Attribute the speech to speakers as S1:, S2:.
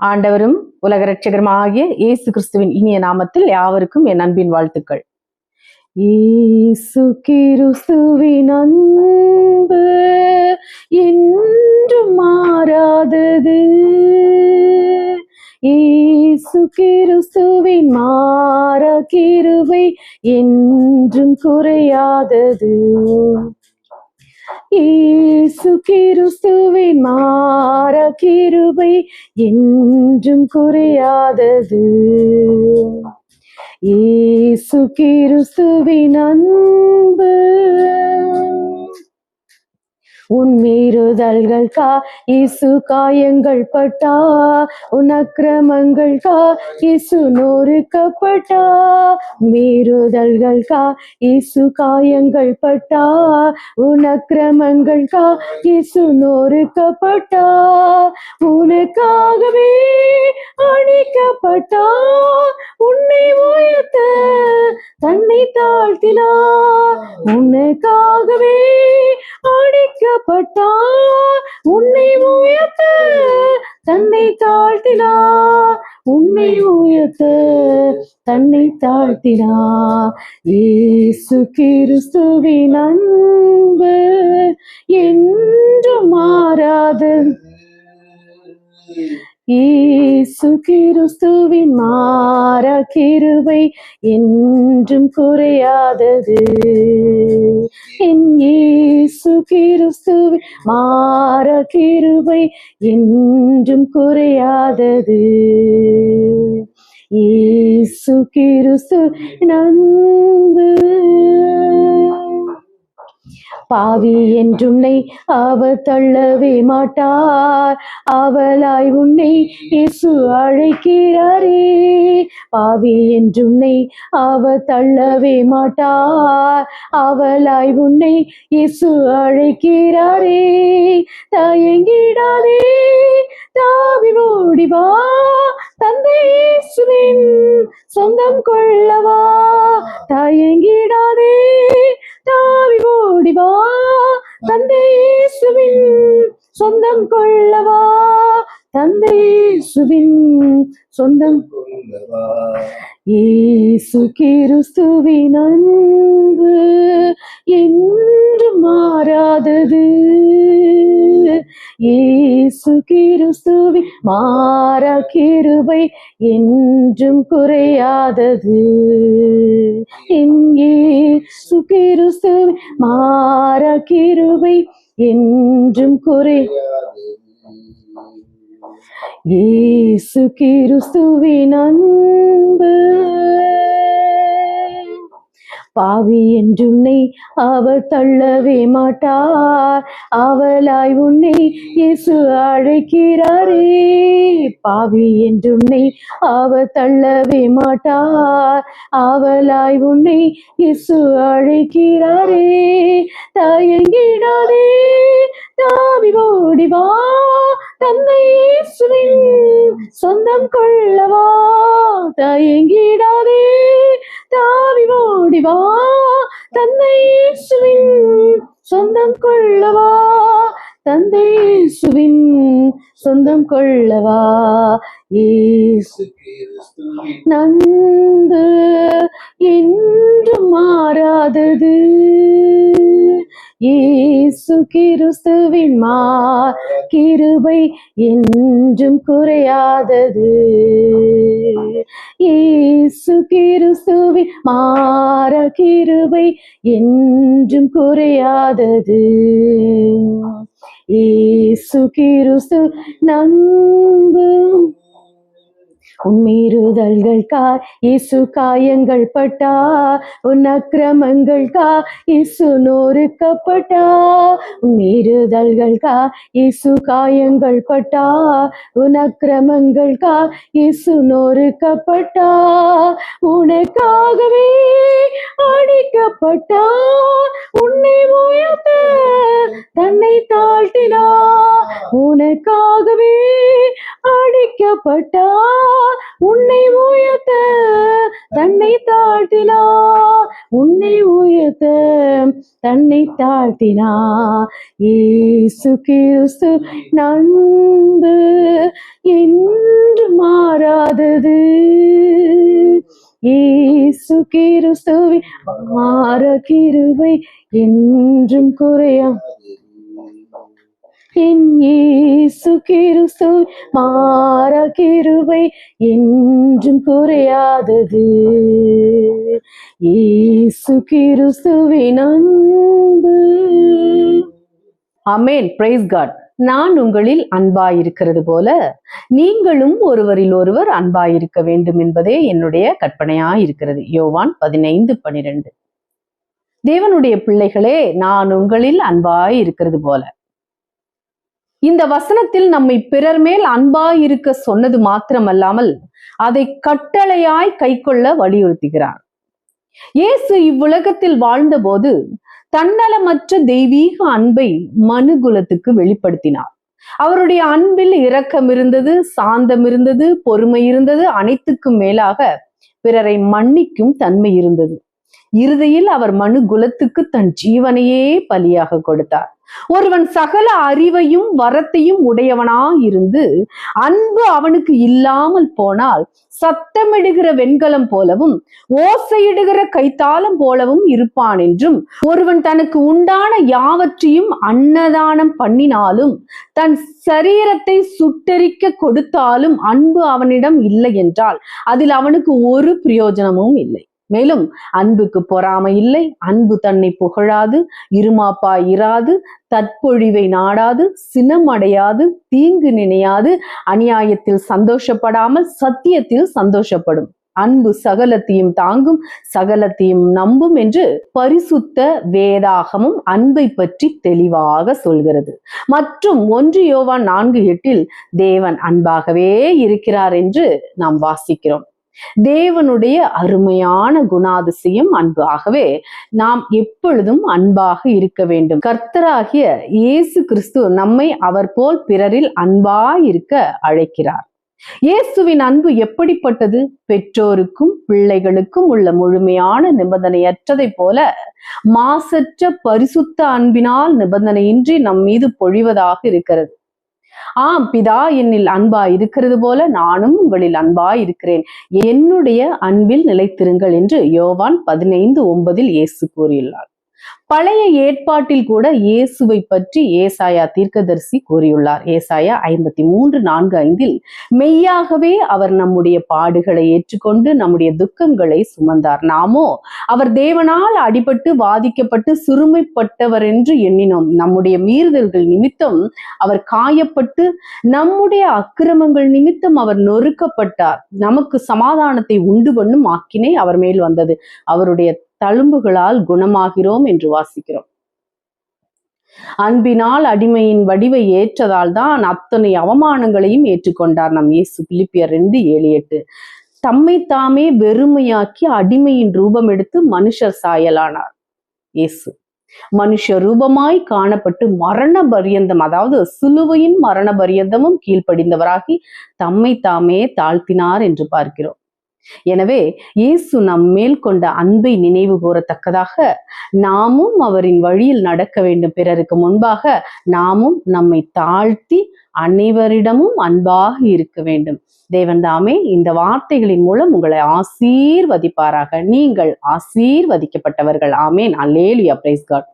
S1: ஆண்டவரும் உலக இரட்சகருமாகிய இயேசு கிறிஸ்துவின் இனிய நாமத்தில் யாவருக்கும் என் அன்பின் வாழ்த்துக்கள். இயேசு கிறிஸ்துவின் அன்பு என்றும் மாறாதது. இயேசு கிறிஸ்துவின் மாறா கிருபை என்றும் குறையாதது. இயேசு கிறிஸ்துவின் மாறா கிருபை என்றும் குறையாதது. இயேசு கிறிஸ்துவின் அன்பு உன் மீறுதல்கள் இயேசு காயங்கள் பட்டா, உன் அக்கிரமங்கள் இயேசு நொறுக்கப்பட்டா. மீறுதல்கள் இயேசு காயங்கள் பட்டா, உன் அக்கிரமங்கள் இயேசு நொறுக்கப்பட்டா. உனக்காகவே அடிக்கப்பட்டா, உன்னை உயர்த்த தன்னை தாழ்த்தினா. உனக்காகவே அடிக்கப்பட்டா, உன்னை உயர்த்த தன்னை தாழ்த்தினா. உன்னை உயர்த்த தன்னை தாழ்த்தினா. இயேசு கிறிஸ்துவின் அன்பு என்றும் மாறாதது. இயேசு கிறிஸ்துவின் மாறா கிருபை என்றும் குறையாதது. என் இயேசு கிறிஸ்துவின் மாறா கிருபை என்றும் குறையாதது. இயேசு கிறிஸ்துவின் அன்பு பாவி என்றுன்னை அவர் தள்ளவே மாட்டார், அவளாய் உன்னை இயேசு அழைக்கிறாரே. பாவி என்றுன்னை அவர் தள்ளவே மாட்டார், அவளாய் உன்னை இயேசு அழைக்கிறாரே. தயங்கிடாதே, தாவி ஓடிவா, தந்தை இயேசுவின் சொந்தம் கொள்ளவா. தயங்கிடாதே, தாவி ஓடிவா, தந்தை இயேசுவின் சொந்தம் கொள்ளவா. தந்தை இயேசுவின் சொந்தம் கொள்ளவா. இயேசு கிறிஸ்துவின் அன்பு என்றும் மாறாதது. இயேசு கிறிஸ்துவின் மாறா கிருபை என்றும் குறையாதது. இயேசு கிறிஸ்துவின் மாறா கிருபை என்றும் குறையாதது. இயேசு கிறிஸ்துவின் அன்பு பாவி என்றுன்னை அவர் தள்ளவே மாட்டார், அவளாய் உன்னை இயேசு அழைக்கிறாரே. பாவி என்றுன்னை அவர் தள்ளவே மாட்டார், அவளாய் உன்னை இயேசு அழைக்கிறாரே. தயங்கிடாதே, தாவி ஓடிவா, தந்தை இயேசுவின் சொந்தம் கொள்ளவா. தயங்கிடாதே, தாவி ஓடிவா, தந்தை இயேசுவின் சொந்தம் கொள்ளவா. தந்தை இயேசுவின் சொந்தம் கொள்ளவா. இயேசு கிறிஸ்துவின் அன்பு என்றும் மாறாதது. இயேசு கிறிஸ்துவின் மாறா கிருபை என்றும் குறையாதது. இயேசு கிறிஸ்துவின் மாறா கிருபை என்றும் குறையாதது. இயேசு கிறிஸ்துவின் அன்பு உன் மீறுதல்கள் இயேசு காயங்கள் பட்டா, உன் அக்கிரமங்கள் இயேசு நொறுக்கப்பட்டா. உன் மீறுதல்கள் இயேசு காயங்கள் பட்டா, உன் அக்கிரமங்கள் இயேசு நொறுக்கப்பட்டா. உனக்காகவே அடிக்கப்பட்டா, உன்னை உயர்த்த தன்னை தாழ்த்தினா. உனக்காகவே அடிக்க உயர்த்தப்பட்டார், உன்னை உயர்த்த தன்னை தாழ்த்தினார், உன்னை உயர்த்த தன்னை தாழ்த்தினார். இயேசு கிறிஸ்து அன்பு என்று மாறாதது, இயேசு கிறிஸ்துவின் மாற கிருபை என்றும் குறையா. என் இயேசு கிறிஸ்துவின் மாற கிருபை என்றும் குறையாதது, இயேசு கிறிஸ்துவின் அன்பு. ஆமென். Praise God. நான் உங்களில் அன்பாயிருக்கிறது போல நீங்களும் ஒருவரில் ஒருவர் அன்பாயிருக்க வேண்டும் என்பதே என்னுடைய கற்பனையாயிருக்கிறது. யோவான் 15:12. தேவனுடைய பிள்ளைகளே, நான் உங்களில் அன்பாயிருக்கிறது போல. இந்த வசனத்தில் நம்மை பிறர் மேல் அன்பாயிருக்க சொன்னது மாத்திரமல்லாமல் அதை கட்டளையாய் கைக்கொள்ள வலியுறுத்துகிறார். இயேசு இவ்வுலகத்தில் வாழ்ந்தபோது தன்னலமற்ற தெய்வீக அன்பை மனுகுலத்துக்கு வெளிப்படுத்தினார். அவருடைய அன்பில் இரக்கம் இருந்தது, சாந்தம் இருந்தது, பொறுமை இருந்தது, அனைத்துக்கும் மேலாக பிறரை மன்னிக்கும் தன்மை இருந்தது. இறுதியில் அவர் மனு குலத்துக்கு தன் ஜீவனையே பலியாக கொடுத்தார். ஒருவன் சகல அறிவையும் வரத்தையும் உடையவனாயிருந்து அன்பு அவனுக்கு இல்லாமல் போனால் சத்தமிடுகிற வெண்கலம் போலவும் ஓசையிடுகிற கைத்தாளம் போலவும் இருப்பான் என்றும், ஒருவன் தனக்கு உண்டான யாவற்றையும் அன்னதானம் பண்ணினாலும் தன் சரீரத்தை சுட்டெரிக்க கொடுத்தாலும் அன்பு அவனிடம் இல்லை என்றால் அதில் அவனுக்கு ஒரு பிரயோஜனமும் இல்லை. மேலும் அன்புக்கு பொறாமை இல்லை, அன்பு தன்னை புகழாது, இருமாப்பாய் இராது, தற்பொழிவை நாடாது, சினம் அடையாது, தீங்கு நினையாது, அநியாயத்தில் சந்தோஷப்படாமல் சத்தியத்தில் சந்தோஷப்படும். அன்பு சகலத்தையும் தாங்கும், சகலத்தையும் நம்பும் என்று பரிசுத்த வேதாகமும் அன்பை பற்றி தெளிவாக சொல்கிறது. மற்றும் 1 யோவான் 4:8 தேவன் அன்பாகவே இருக்கிறார் என்று நாம் வாசிக்கிறோம். தேவனுடைய அருமையான குணாதிசயம் அன்பு. ஆகவே நாம் எப்பொழுதும் அன்பாக இருக்க வேண்டும். கர்த்தராகிய இயேசு கிறிஸ்து நம்மை அவர் போல் பிறரில் அன்பாய் இருக்க அழைக்கிறார். இயேசுவின் அன்பு எப்படிப்பட்டது? பெற்றோருக்கும் பிள்ளைகளுக்கும் உள்ள முழுமையான நிபந்தனையற்றதை போல மாசற்ற பரிசுத்த அன்பினால் நிபந்தனையின்றி நம் மீது பொழிவதாக இருக்கிறது. ஆம், பிதா என்னில் அன்பாய் இருக்கிறது போல நானும் உங்களில் ஆய் இருக்கிறேன், என்னுடைய அன்பில் நிலைத்திருங்கள் என்று யோவான் 15:9 இயேசு கூறியுள்ளார். பழைய ஏற்பாட்டில் கூட இயேசுவை பற்றி ஏசாயா தீர்க்கதரிசி கூறியுள்ளார். ஏசாயா 53:4-5 மெய்யாகவே அவர் நம்முடைய பாடுகளை ஏற்றுக்கொண்டு நம்முடைய துக்கங்களை சுமந்தார், நாமோ அவர் தேவனால் அடிபட்டு வாதிக்கப்பட்டு சிறுமைப்பட்டவர் என்று எண்ணினோம். நம்முடைய மீறுதல்கள் நிமித்தம் அவர் காயப்பட்டு நம்முடைய அக்கிரமங்கள் நிமித்தம் அவர் நொறுக்கப்பட்டார், நமக்கு சமாதானத்தை உண்டு பண்ணும் ஆக்கினை அவர் மேல் வந்தது, அவருடைய தழும்புகளால் குணமாகிறோம் என்று வாசிக்கிறோம். அன்பினால் அடிமையின் வடிவை ஏற்றதால் தான் அத்தனை அவமானங்களையும் ஏற்றுக்கொண்டார் நம் இயேசு. பிலிப்பியர் 2:7-8 தம்மை தாமே வெறுமையாக்கி அடிமையின் ரூபம் எடுத்து மனுஷர் சாயலானார். இயேசு மனுஷ ரூபமாய் காணப்பட்டு மரண பரியந்தம், அதாவது சிலுவையின் மரண பரியந்தமும் கீழ்ப்படிந்தவராகி தம்மை தாமே தாழ்த்தினார் என்று பார்க்கிறோம். எனவே இயேசு நம் மேல் கொண்ட அன்பை நினைவு கூறத்தக்கதாக நாமும் அவரின் வழியில் நடக்க வேண்டும். பிறருக்கு முன்பாக நாமும் நம்மை தாழ்த்தி அனைவரிடமும் அன்பாக இருக்க வேண்டும். தேவன் தாமே இந்த வார்த்தைகளின் மூலம் உங்களை ஆசீர்வதிப்பாராக. நீங்கள் ஆசீர்வதிக்கப்பட்டவர்கள். ஆமேன். அல்லேலூயா. Price God.